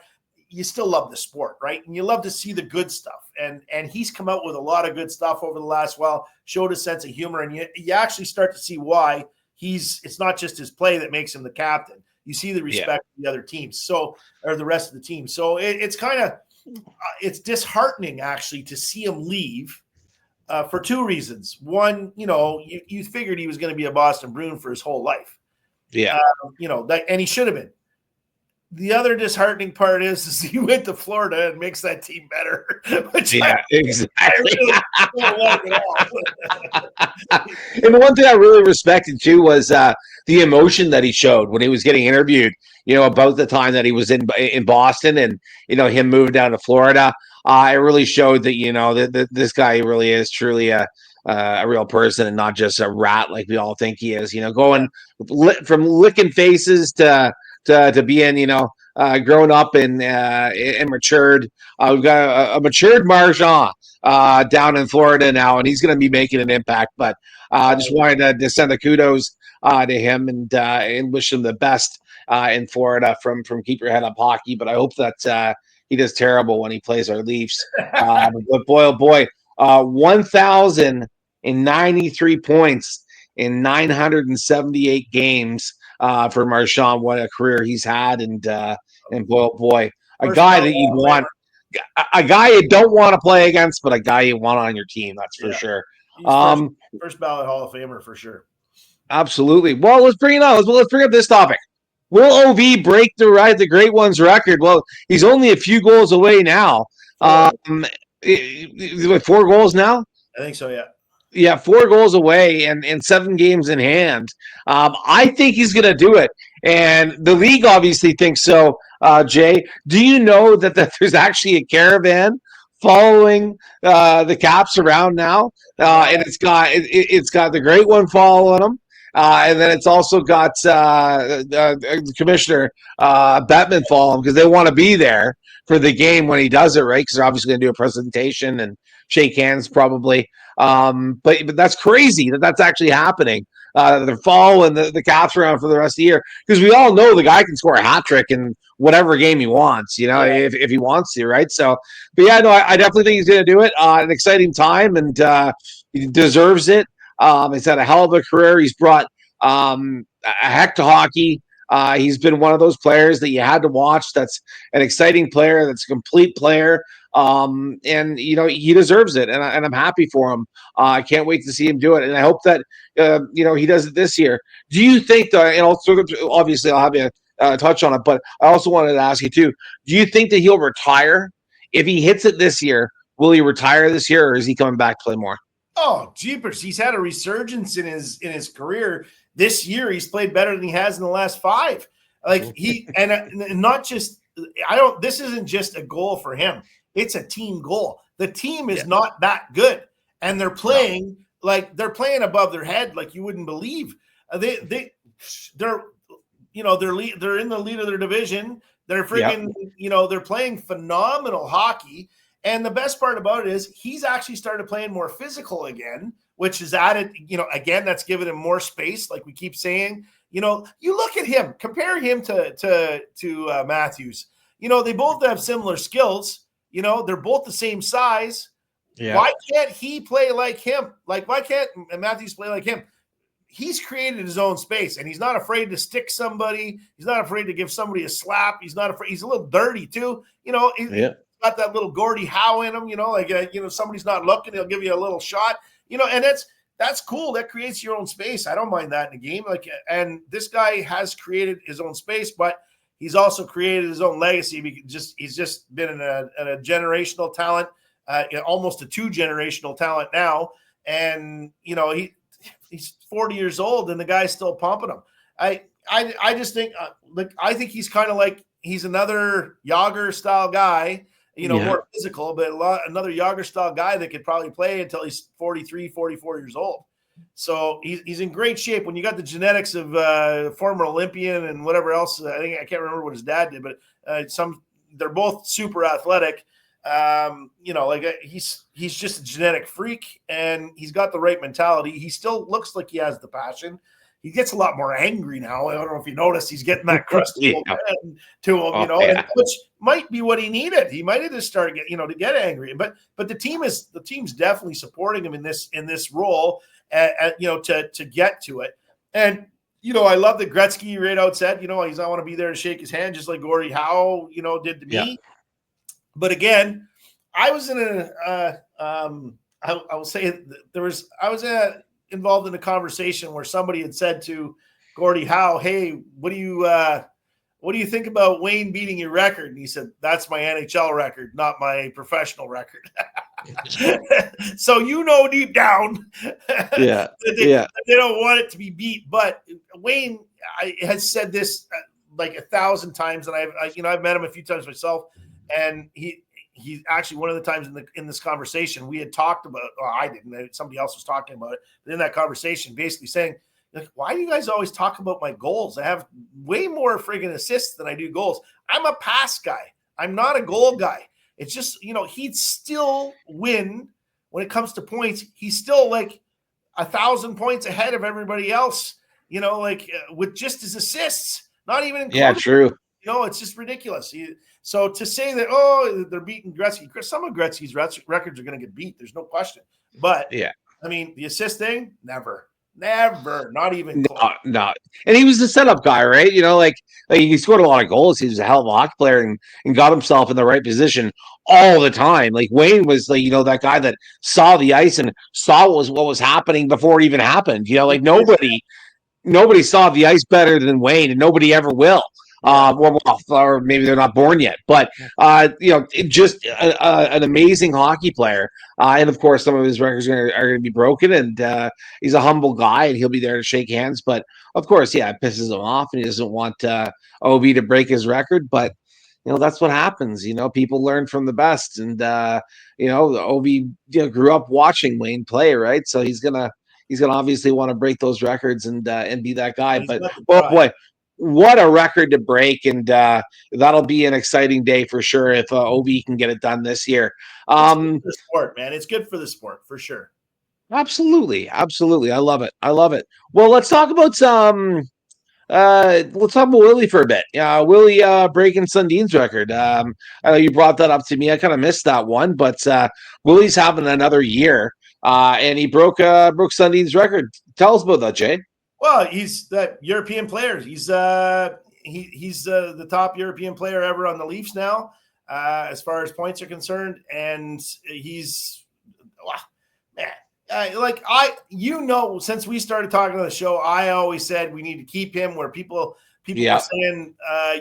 you still love the sport, right? And you love to see the good stuff. And he's come out with a lot of good stuff over the last while, showed a sense of humor, and you actually start to see why it's not just his play that makes him the captain. You see the respect of the other teams, or the rest of the team. So it's kind of it's disheartening actually to see him leave for two reasons. One, you figured he was going to be a Boston Bruin for his whole life. Yeah. And he should have been. The other disheartening part is he went to Florida and makes that team better. Exactly. I really don't like it all. And the one thing I really respected too was the emotion that he showed when he was getting interviewed. About the time that he was in Boston, and him moving down to Florida. It really showed that that this guy really is truly a real person and not just a rat like we all think he is. Going from licking faces to being, grown up and matured. We've got a matured Marchand down in Florida now, and he's going to be making an impact. But I just wanted to send the kudos to him and wish him the best in Florida from Keep Your Head Up Hockey. But I hope that he does terrible when he plays our Leafs. But boy, oh boy, 1,093 points in 978 games for Marchand. What a career he's had, and boy, oh boy, a guy that you want, a guy you don't want to play against, but a guy you want on your team. That's for sure. First ballot Hall of Famer for sure. Absolutely. Well, let's bring it on. Let's bring up this topic. Will OV break the Great Ones record? Well, he's only a few goals away now. 4 goals now? I think so, yeah. Yeah, 4 goals away and 7 games in hand. I think he's going to do it. And the league obviously thinks so, Jay. Do you know that there's actually a caravan following the Caps around now? And it's got the Great One following them. And then it's also got Commissioner Bettman following because they want to be there for the game when he does it, right? Because they're obviously going to do a presentation and shake hands probably. But that's crazy that's actually happening. They're following the Caps around for the rest of the year because we all know the guy can score a hat trick in whatever game he wants, if he wants to, right? So, but yeah, no, I definitely think he's going to do it. An exciting time, and he deserves it. He's had a hell of a career. He's brought a heck to hockey. He's been one of those players that you had to watch. That's an exciting player. That's a complete player. And he deserves it, and I'm happy for him. I can't wait to see him do it, and I hope that he does it this year. Do you think that? Obviously, I'll have you touch on it, but I also wanted to ask you too. Do you think that he'll retire if he hits it this year? Will he retire this year, or is he coming back to play more? Oh, jeepers! He's had a resurgence in his career this year. He's played better than he has in the last 5. Like and not just. This isn't just a goal for him. It's a team goal. The team is not that good, and they're playing they're playing above their head like you wouldn't believe. They're in the lead of their division. They're freaking they're playing phenomenal hockey. And the best part about it is he's actually started playing more physical again, which is added. Again, that's given him more space, like we keep saying. You look at him, compare him to Matthews. They both have similar skills. They're both the same size. Yeah. Why can't he play like him? Like, why can't Matthews play like him? He's created his own space, and he's not afraid to stick somebody. He's not afraid to give somebody a slap. He's not afraid. He's a little dirty too. He's got that little Gordie Howe in him. Somebody's not looking, he'll give you a little shot. And that's cool. That creates your own space. I don't mind that in a game. And this guy has created his own space, but he's also created his own legacy. He's just been a generational talent, almost a 2-generational talent now. And he's 40 years old, and the guy's still pumping him. I just think I think he's kind of like he's another Yager style guy. More physical, but another Yager style guy that could probably play until he's 43, 44 years old. So he's in great shape. When you got the genetics of former Olympian and whatever else, I can't remember what his dad did, but they're both super athletic. He's just a genetic freak, and he's got the right mentality. He still looks like he has the passion. He gets a lot more angry now. I don't know if you noticed, he's getting that crusty to him, which might be what he needed. He might have just started to get angry. But the team's definitely supporting him in this role, to get to it. And I love that Gretzky right out said, I want to be there to shake his hand, just like Gordie Howe, did to me. Yeah. But again, I was in I will say I was involved in a conversation where somebody had said to Gordie Howe, "Hey, what do you think about Wayne beating your record?" And he said, "That's my NHL record, not my professional record." So deep down, they don't want it to be beat. But Wayne has said this like 1,000 times, and I've met him a few times myself, and he's actually one of the times in this conversation we had talked about, or I didn't, somebody else was talking about it, but in that conversation, basically saying, like, why do you guys always talk about my goals? I have way more friggin' assists than I do goals. I'm a pass guy. I'm not a goal guy. It's just, he'd still win when it comes to points. He's still like 1,000 points ahead of everybody else. like with just his assists, not even including. Yeah, true. It's just ridiculous. So to say that, they're beating Gretzky, some of Gretzky's records are going to get beat. There's no question. But yeah, I mean, the assist thing, never, not even close. No. And he was the setup guy, right? Like he scored a lot of goals. He was a hell of a hockey player and got himself in the right position all the time. Like Wayne was like, that guy that saw the ice and saw what was happening before it even happened. Like nobody saw the ice better than Wayne, and nobody ever will. Or maybe they're not born yet, but just an amazing hockey player. And of course, some of his records are going to be broken. And he's a humble guy, and he'll be there to shake hands. But of course, it pisses him off, and he doesn't want OV to break his record. But that's what happens. People learn from the best, and OV grew up watching Wayne play, right? So he's gonna obviously want to break those records and be that guy. But boy, what a record to break, and that'll be an exciting day for sure if OV can get it done this year. It's good for the sport, man. It's good for the sport for sure. Absolutely. I love it. Well, let's talk about Willie for a bit. Willie breaking Sundin's record. I know you brought that up to me. I kind of missed that one, but Willie's having another year, and he broke Sundin's record. Tell us about that, Jay. Well, he's that European player. He's he's the top European player ever on the Leafs now, as far as points are concerned, and he's man. Since we started talking on the show, I always said we need to keep him. Where people are saying,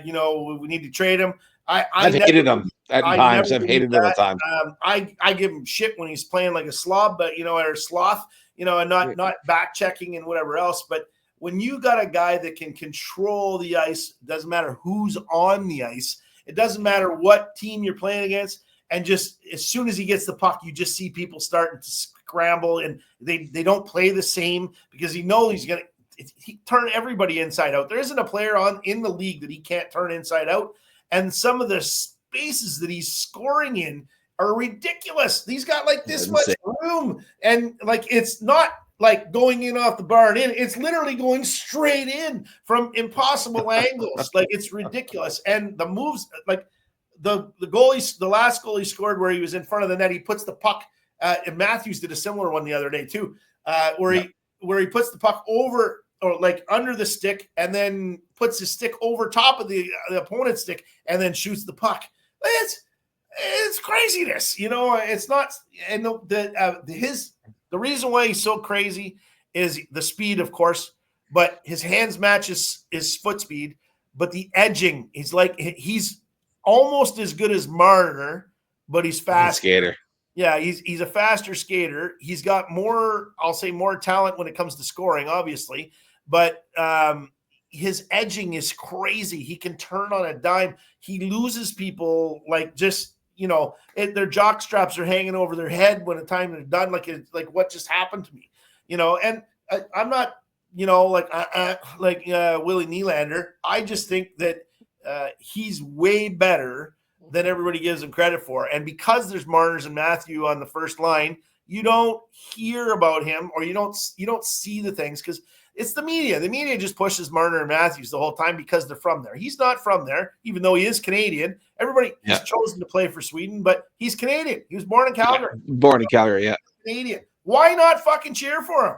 we need to trade him. I've hated him at times. I've hated him at times. I give him shit when he's playing like a slob, but or sloth. And not back checking and whatever else. But when you got a guy that can control the ice, doesn't matter who's on the ice, it doesn't matter what team you're playing against, and just as soon as he gets the puck, you just see people starting to scramble, and they don't play the same because he knows he's going to turn everybody inside out. There isn't a player in the league that he can't turn inside out, and some of the spaces that he's scoring in are ridiculous. He's got like this much room, and like it's not like going in off the bar and in. It's literally going straight in from impossible angles. Like it's ridiculous. And the moves, like the last goal he scored where he was in front of the net, he puts the puck. And Matthews did a similar one the other day too, where he puts the puck over or like under the stick and then puts his stick over top of the opponent's stick and then shoots the puck. It's craziness, it's not. And the reason why he's so crazy is the speed, of course, but his hands match his foot speed, but the edging, he's almost as good as Marner, but he's fast. Skater. Yeah, he's a faster skater. He's got more talent when it comes to scoring, obviously, but his edging is crazy. He can turn on a dime. He loses people like just. Their jock straps are hanging over their head when the time they're done. Like what just happened to me, and I'm not, like Willie Nylander. I just think that he's way better than everybody gives him credit for. And because there's Marners and Matthew on the first line, you don't hear about him or you don't see the things because it's the media. The media just pushes Marner and Matthews the whole time because they're from there. He's not from there, even though he is Canadian. Everybody has chosen to play for Sweden, but he's Canadian. He was born in Calgary. Canadian. Why not fucking cheer for him?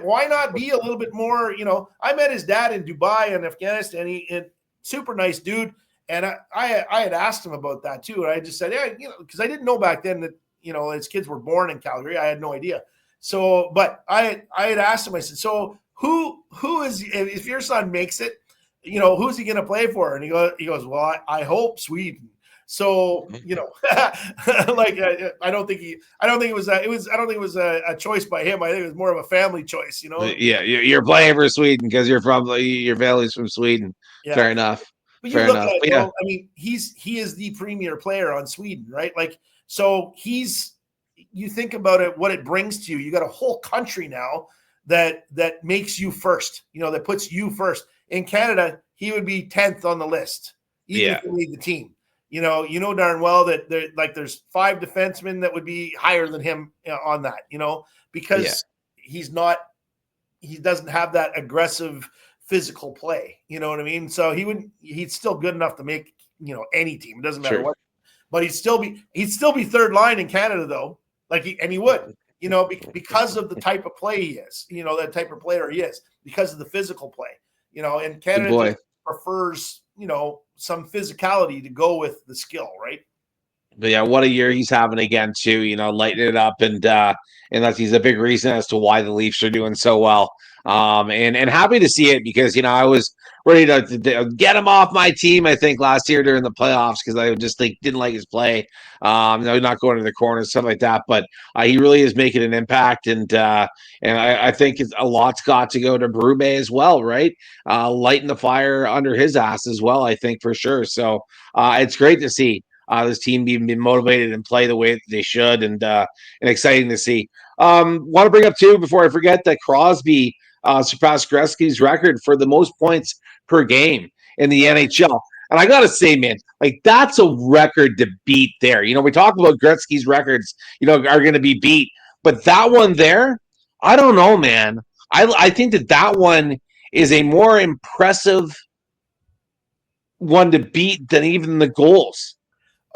Why not be a little bit more, I met his dad in Dubai and Afghanistan. He super nice dude. And I had asked him about that too. And I just said, because I didn't know back then that, his kids were born in Calgary. I had no idea. So, but I had asked him, I said, so who is, if your son makes it, who's he going to play for? And he goes, well, I hope Sweden. So, like, I don't think it was a choice by him. I think it was more of a family choice, Yeah. You're playing for Sweden because your family's from Sweden. Yeah. Fair enough. But you look at it, I mean, he is the premier player on Sweden, right? Like, so you think about it, what it brings to you. You got a whole country now that makes you first, that puts you first. In Canada, he would be 10th on the list, even if you lead the team. You know darn well that there's 5 defensemen that would be higher than him on that, because he's not he doesn't have that aggressive physical play. You know what I mean? So he's still good enough to make, any team. It doesn't matter what, but he'd still be third line in Canada though. He would, because of the type of play he is, that type of player he is, because of the physical play, and Canada just prefers, some physicality to go with the skill, right? But yeah, what a year he's having again too. Lighting it up, and he's a big reason as to why the Leafs are doing so well. And happy to see it because I was ready to get him off my team. I think last year during the playoffs because I just didn't like his play. Not going to the corner, stuff like that. But he really is making an impact, and I think a lot's got to go to Berube as well, right? Lighting the fire under his ass as well. I think for sure. So it's great to see. This team being motivated and play the way that they should, and exciting to see. Want to bring up too before I forget that Crosby surpassed Gretzky's record for the most points per game in the NHL. And I gotta say, man, that's a record to beat. There, we talk about Gretzky's records, are going to be beat, but that one there, I don't know, man. I think that one is a more impressive one to beat than even the goals.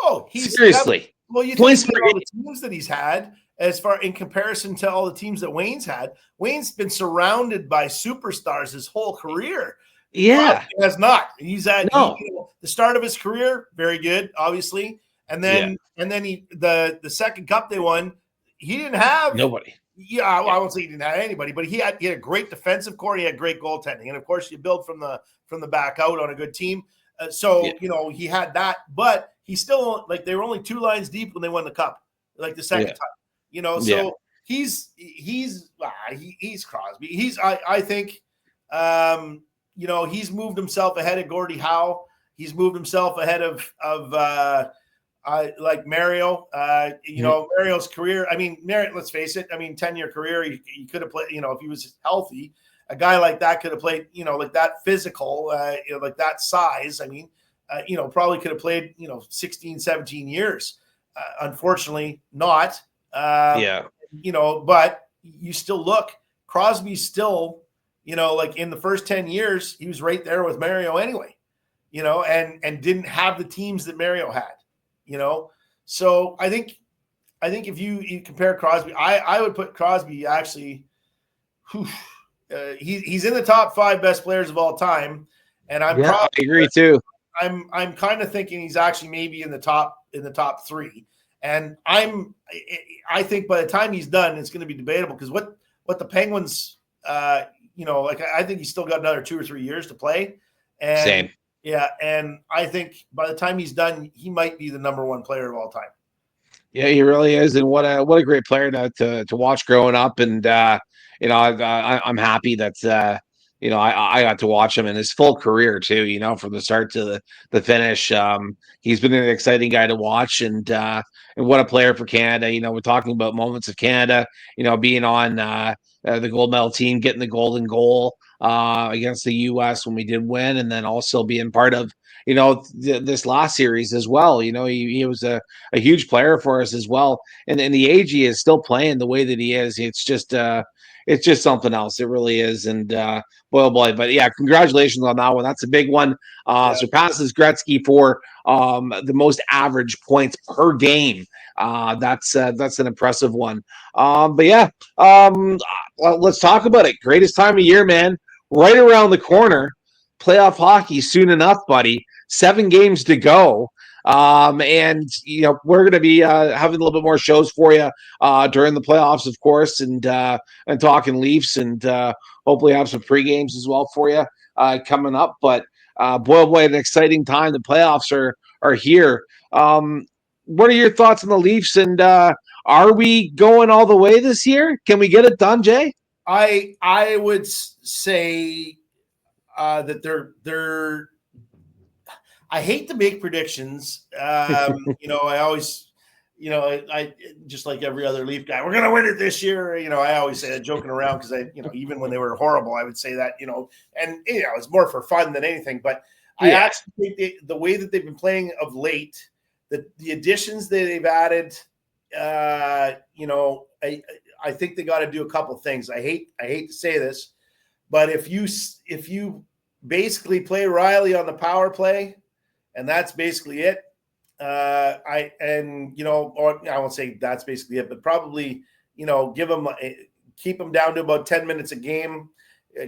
Oh, seriously. You think about all the teams that he's had, as far in comparison to all the teams that Wayne's had. Wayne's been surrounded by superstars his whole career. Yeah, he has not. He's had the start of his career very good, obviously, and then the second cup they won, he didn't have nobody. Yeah, I won't say he didn't have anybody, but he had a great defensive core. He had great goaltending, and of course, you build from the back out on a good team. He had that, but he still they were only 2 lines deep when they won the cup, the second time. So he's Crosby. I think he's moved himself ahead of Gordie Howe. He's moved himself ahead of Mario. Mario's career. I mean, let's face it. I mean, 10-year career. He could have played. If he was healthy, a guy like that could have played, like that physical, like that size. I mean, probably could have played, 16, 17 years. Unfortunately, not. But you still look, Crosby's still, in the first 10 years, he was right there with Mario anyway, and didn't have the teams that Mario had, So I think if you compare Crosby, I would put Crosby actually, he's in the top 5 best players of all time, and I agree too. I'm kind of thinking he's actually maybe in the top 3, and I think by the time he's done, it's going to be debatable because what the Penguins, I think he's still got another 2 or 3 years to play, and same, and I think by the time he's done, he might be the number 1 player of all time. Yeah, he really is, and what a great player to watch growing up, and I'm happy that I got to watch him in his full career too. From the start to the finish. He's been an exciting guy to watch, and what a player for Canada. We're talking about moments of Canada. Being on the gold medal team, getting the golden goal against the U.S. when we did win, and then also being part of this last series as well. He was a huge player for us as well, and the age he is still playing the way that he is. It's just something else. It really is, and boy. But yeah, congratulations on that one. That's a big one. Surpasses Gretzky for the most average points per game. That's an impressive one. But yeah, let's talk about it. Greatest time of year, man. Right around the corner. Playoff hockey soon enough, buddy. 7 games to go. And we're going to be having a little bit more shows for you during the playoffs, of course, and talking Leafs, and hopefully have some pre-games as well for you coming up. But boy, an exciting time. The playoffs are here. What are your thoughts on the Leafs, and are we going all the way this year? Can we get it done, Jay? I would say that they're I hate to make predictions. I always, I just like every other Leaf guy, we're going to win it this year. I always say that joking around because even when they were horrible, I would say that, and it's more for fun than anything. But I actually think the way that they've been playing of late, the additions that they've added, I think they got to do a couple things. I hate to say this, but if you basically play Riley on the power play, and that's basically it. Or I won't say that's basically it, but probably keep him down to about 10 minutes a game,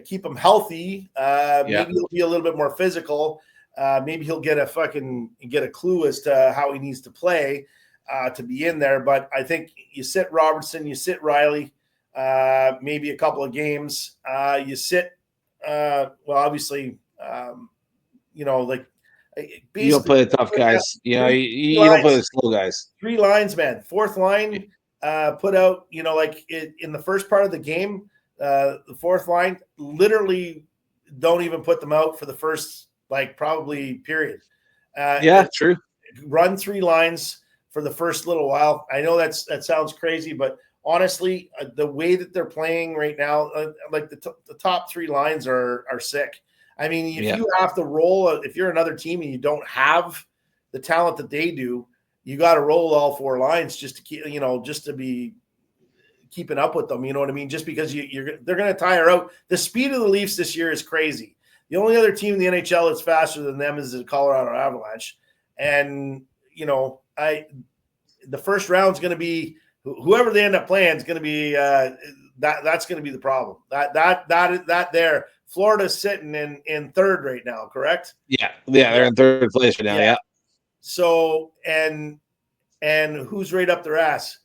keep him healthy. Maybe he'll be a little bit more physical. Maybe he'll get a clue as to how he needs to play to be in there. But I think you sit Robertson, you sit Riley, maybe a couple of games. You sit, obviously, you don't play the tough guys. You don't play the slow guys. 3 lines, man. Fourth line, put out, in the first part of the game, the fourth line, literally don't even put them out for the first, probably period. True. Run 3 lines for the first little while. I know that sounds crazy, but honestly, the way that they're playing right now, the top 3 lines are sick. I mean, if you have to roll, if you're another team and you don't have the talent that they do, you got to roll all 4 lines just to keep, just to be keeping up with them. You know what I mean? Just because they're going to tire out. The speed of the Leafs this year is crazy. The only other team in the NHL that's faster than them is the Colorado Avalanche. And, the first round is going to be whoever they end up playing is going to be that's going to be the problem. That there. Florida's sitting in third right now, correct? Yeah, they're in third place right now. Yeah. So and who's right up their ass?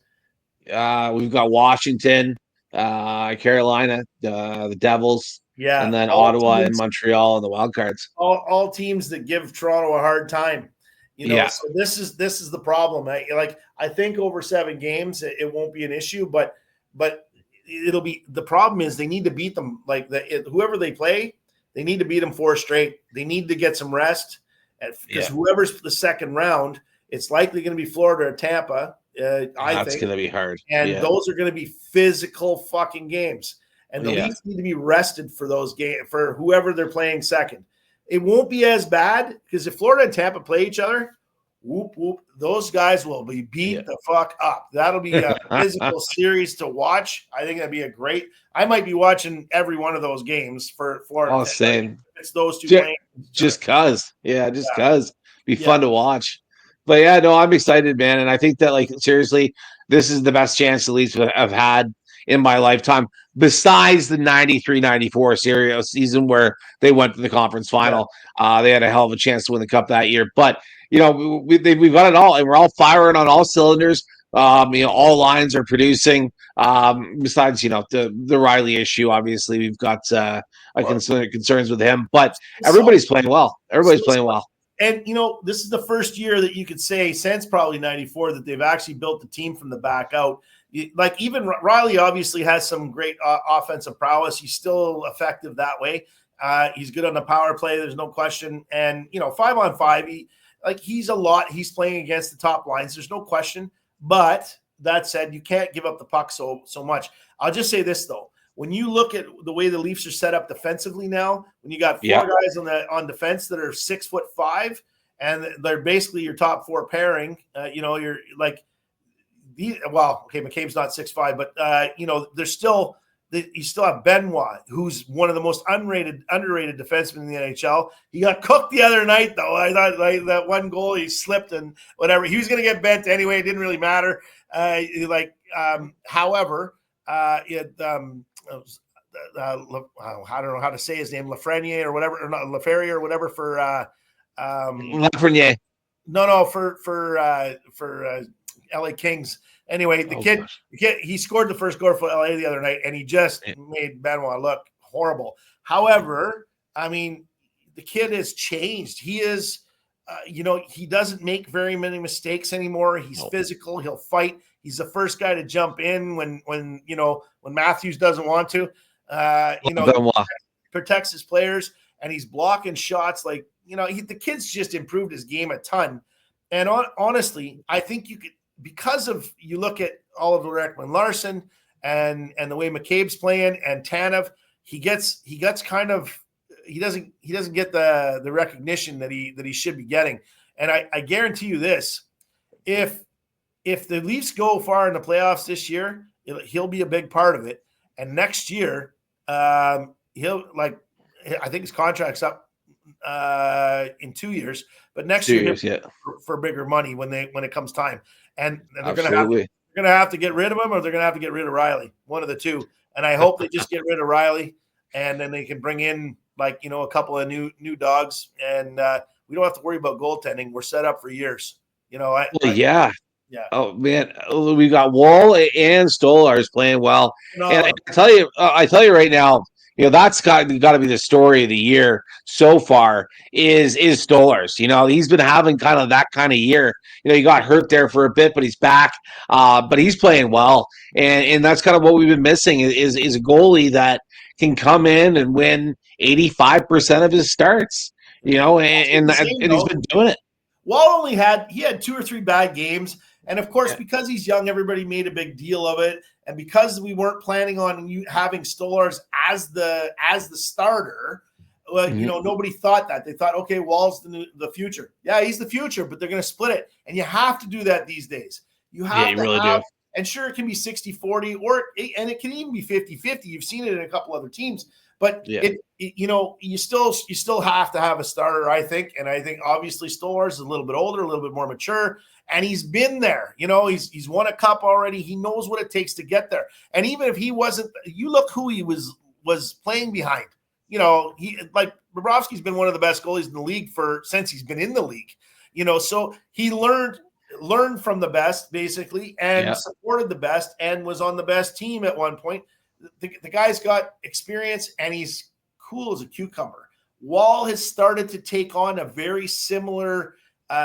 We've got Washington, Carolina, the Devils, and then Ottawa and Montreal and the wild cards. All teams that give Toronto a hard time. So this is the problem. I think over 7 games it won't be an issue, but it'll be, the problem is they need to beat them, whoever they play, they need to beat them 4 straight. They need to get some rest, because whoever's the second round, it's likely going to be Florida or Tampa. I think that's going to be hard, and those are going to be physical fucking games, and the Leafs need to be rested for those games, for whoever they're playing second. It won't be as bad, because if Florida and Tampa play each other, whoop, whoop, those guys will be beat the fuck up. That'll be a physical series to watch. I think that'd be I might be watching every one of those games for Florida. Oh, same. It's those 2 playing. Just cause. Be fun to watch. But I'm excited, man. And I think that, seriously, this is the best chance the Leafs have had in my lifetime, besides the 93-94 season where they went to the conference final. They had a hell of a chance to win the cup that year. But, we've got it all, and we're all firing on all cylinders. All lines are producing. Besides, the Riley issue, obviously, we've got concerns with him. But everybody's playing well. Everybody's playing well. And, this is the first year that you could say since probably 94 that they've actually built the team from the back out. Even Riley obviously has some great offensive prowess. He's still effective that way. He's good on the power play. There's no question. And, 5-on-5, he's playing against the top lines. There's no question. But that said, you can't give up the puck so much. I'll just say this, though. When you look at the way the Leafs are set up defensively now, when you got 4 guys on defense that are 6'5", and they're basically your top 4 pairing, you're McCabe's not 6'5", but there's still you still have Benoit, who's one of the most underrated defensemen in the NHL. He got cooked the other night, though. I thought that one goal he slipped and whatever. He was going to get bent anyway. It didn't really matter. However, I don't know how to say his name, Lafreniere or whatever, or not Laferriere or whatever for Lafreniere. No, for LA Kings. Anyway, the kid, he scored the first goal for LA the other night, and he just made Benoit look horrible. However, I mean, the kid has changed. He is, he doesn't make very many mistakes anymore. He's physical. He'll fight. He's the first guy to jump in when Matthews doesn't want to. Protects his players, and he's blocking shots. The kid's just improved his game a ton. And honestly, I think you could, because of, you look at Oliver Ekman-Larsson and the way McCabe's playing, and Tanev, he doesn't get the recognition that he should be getting. And I guarantee you this, if the Leafs go far in the playoffs this year, He'll be a big part of it. And next year, he'll like, I think his contract's up in 2 years, but next year for bigger money when it comes time. And they're gonna have to get rid of him, or they're gonna have to get rid of Riley, one of the two. And I hope they just get rid of Riley, and then they can bring in like, a couple of new dogs, and we don't have to worry about goaltending. We're set up for years. Yeah. Oh man, we got Wall and Stolarz playing well, and I tell you right now, that's got to be the story of the year so far is Stolarz. He's been having kind of that kind of year. He got hurt there for a bit, but he's back. But he's playing well, and that's kind of what we've been missing is a goalie that can come in and win 85% of his starts. And he's been doing it. Wall had 2 or 3 bad games. And of course, because he's young, everybody made a big deal of it. And because we weren't planning on having Stolarz as the starter, nobody thought that. They thought, okay, Wall's the future. Yeah, he's the future, but they're going to split it. And you have to do that these days. You have to really do. And sure, it can be 60-40, and it can even be 50-50. You've seen it in a couple other teams. But you still have to have a starter, I think. And I think obviously Stolarz is a little bit older, a little bit more mature, and he's been there. He's won a cup already. He knows what it takes to get there. And even if he wasn't, you look who he was playing behind. He like Bobrovsky's been one of the best goalies in the league since he's been in the league. So he learned from the best basically, and supported the best, and was on the best team at one point. The guy's got experience, and he's cool as a cucumber. Wall has started to take on a very similar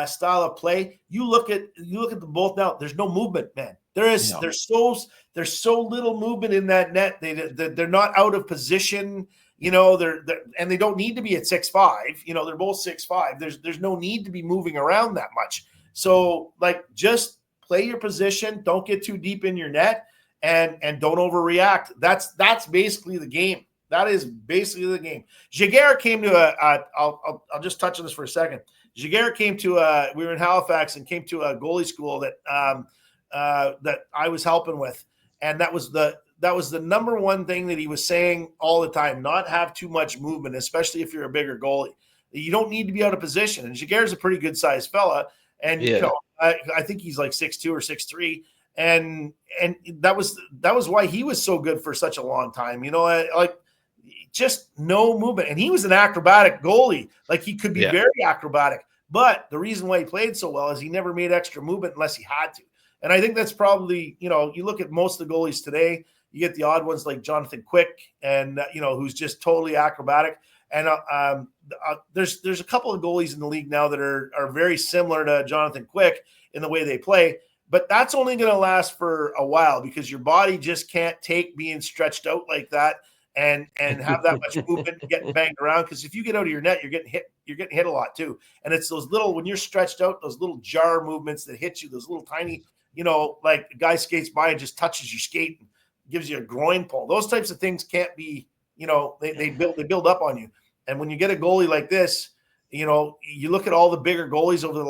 style of play. You look at them both now. There's no movement, man. There's so little movement in that net. They're not out of position. And they don't need to be at 6'5". They're both 6'5". There's no need to be moving around that much. So just play your position. Don't get too deep in your net. And don't overreact. That's basically the game. That is basically the game. Giguère came to I'll just touch on this for a second. Giguère came to we were in Halifax and came to a goalie school that I was helping with, and that was the number one thing that he was saying all the time: not have too much movement, especially if you're a bigger goalie. You don't need to be out of position. And Giguère's a pretty good sized fella, and I think he's like 6'2" or 6'3". And that was why he was so good for such a long time. Just no movement. And he was an acrobatic goalie. He could be very acrobatic. But the reason why he played so well is he never made extra movement unless he had to. And I think that's probably, you look at most of the goalies today, you get the odd ones like Jonathan Quick, and who's just totally acrobatic. And there's a couple of goalies in the league now that are very similar to Jonathan Quick in the way they play. But that's only going to last for a while, because your body just can't take being stretched out like that and have that much movement and getting banged around. Because if you get out of your net, you're getting hit a lot too. And it's those little, when you're stretched out, those little jar movements that hit you, those little tiny, like a guy skates by and just touches your skate and gives you a groin pull. Those types of things can't be, they build up on you. And when you get a goalie like this, you look at all the bigger goalies over the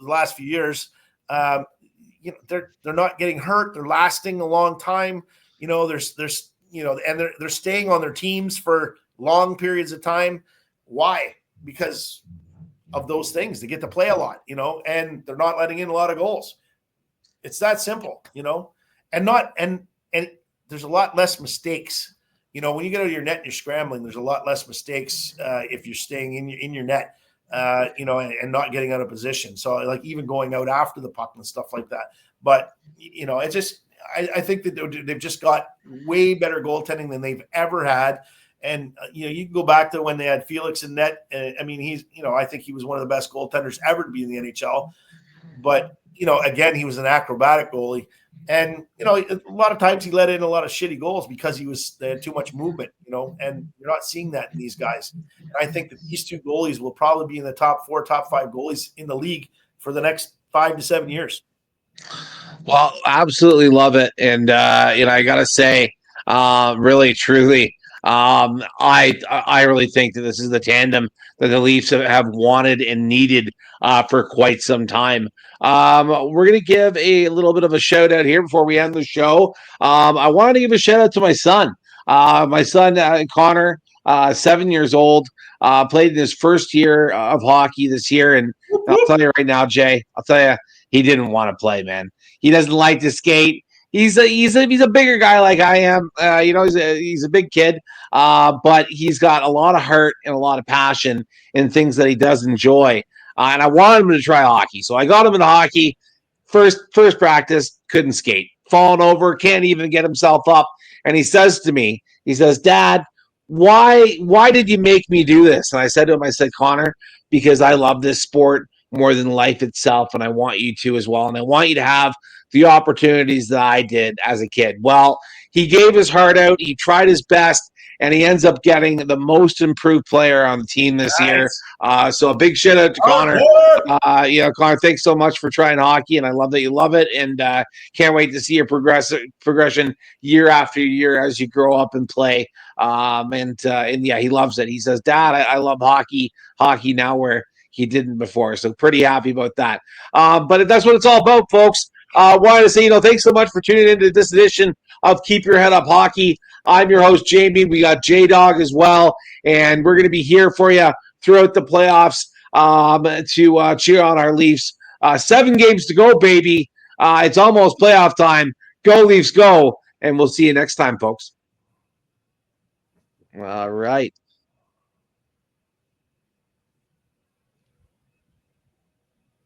last few years. They're not getting hurt. They're lasting a long time. And they're staying on their teams for long periods of time. Why? Because of those things. They get to play a lot, and they're not letting in a lot of goals. It's that simple, and there's a lot less mistakes. When you get out of your net and you're scrambling, there's a lot less mistakes if you're staying in your net. And not getting out of position. So even going out after the puck and stuff like that. But, it's just, I think that they've just got way better goaltending than they've ever had. And, you can go back to when they had Felix in net. He's, I think he was one of the best goaltenders ever to be in the NHL. But, again, he was an acrobatic goalie. And, a lot of times he let in a lot of shitty goals because they had too much movement, and you're not seeing that in these guys. And I think that these two goalies will probably be in the top 4, top 5 goalies in the league for the next 5 to 7 years. Well, absolutely love it. And, I got to say, really, truly, I really think that this is the tandem that the Leafs have wanted and needed for quite some time. We're going to give a little bit of a shout out here before we end the show. I wanted to give a shout out to my son. My son, Connor, 7 years old, played in his first year of hockey this year. And I'll tell you right now, Jay, I'll tell you, he didn't want to play, man. He doesn't like to skate. He's a bigger guy like I am. He's a big kid, but he's got a lot of heart and a lot of passion in things that he does enjoy. And I wanted him to try hockey, so I got him into hockey. First practice, couldn't skate, falling over, can't even get himself up. And he says to me, he says, "Dad, why did you make me do this?" And I said to him, I said, "Connor, because I love this sport more than life itself, and I want you to as well, and I want you to have the opportunities that I did as a kid." Well, he gave his heart out. He tried his best, and he ends up getting the most improved player on the team this year. So a big shout out to Connor. Connor, thanks so much for trying hockey, and I love that you love it, and can't wait to see your progression year after year as you grow up and play. And yeah, he loves it. He says, "Dad, I love hockey now where he didn't before." So pretty happy about that. But that's what it's all about, folks. Wanted to say, thanks so much for tuning into this edition of Keep Your Head Up Hockey. I'm your host, Jamie. We got J-Dog as well, and we're going to be here for you throughout the playoffs to cheer on our Leafs. 7 games to go, baby. It's almost playoff time. Go, Leafs, go. And we'll see you next time, folks. All right.